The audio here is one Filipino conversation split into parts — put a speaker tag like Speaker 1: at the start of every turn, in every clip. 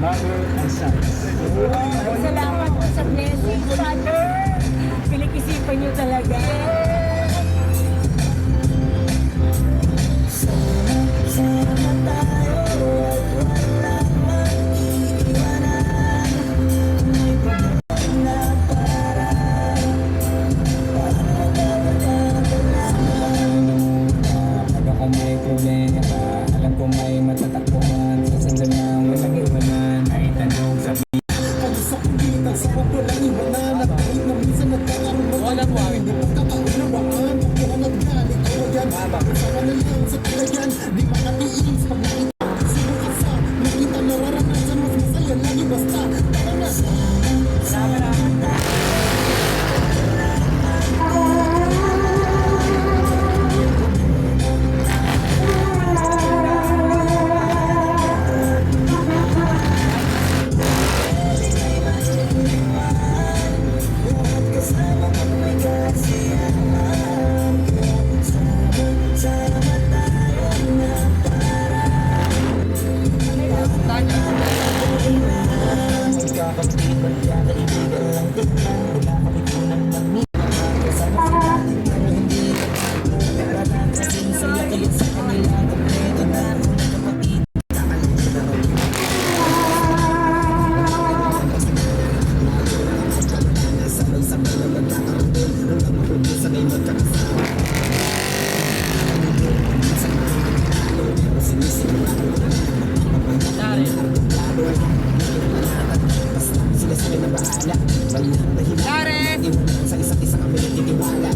Speaker 1: Mother and Sons.
Speaker 2: Salamat po sa blessing, Father. Pinag-isipan niyo talaga. Sama tayo at walang mag-iiwanan. May pagkakas na
Speaker 3: Pag ako may problema, alam ko may matatakbuhan. Sasandan na walang iwanan, ay tanong sa
Speaker 4: Sa kulitan, sa walang iwanan. At kahit na minsan nagkakaroon ng hindi pagkakaunawaan. Pagkuhan at galit ko yan. Sama na lang sa talayan. Di makatiis pag nakita. Sinukat sa nakita nararanasan. Mas masaya lagi basta. Tara na. Sa isa't isa kami nagtitiwala.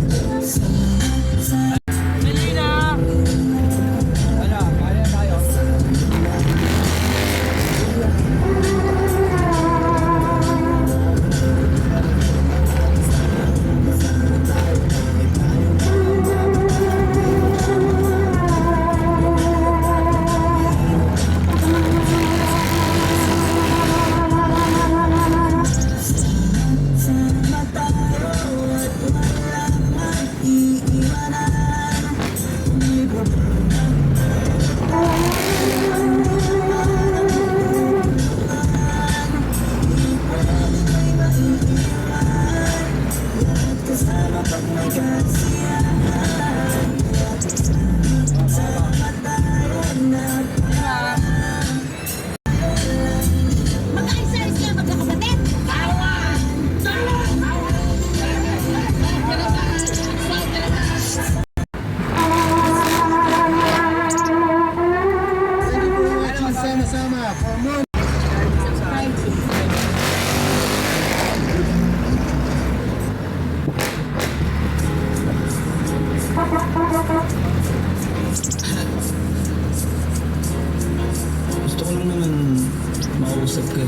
Speaker 2: mag-aayos sila magkakapatid.
Speaker 4: Sama-sama. For more.
Speaker 3: Gusto ko lang naman makausap ka.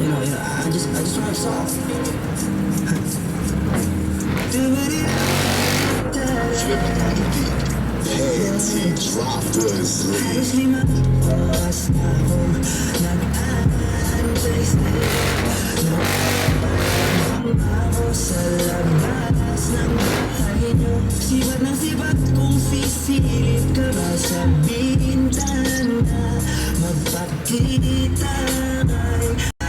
Speaker 3: I just want to talk.
Speaker 5: Panty dropped asleep.
Speaker 3: Halos 5 oras na akong nag-aantay sa'yo. Nakapagpapang ako sa labas ng bahay niyo. Sibat ng sibat kung sisilip ka ba sa bintana. Magpakita ay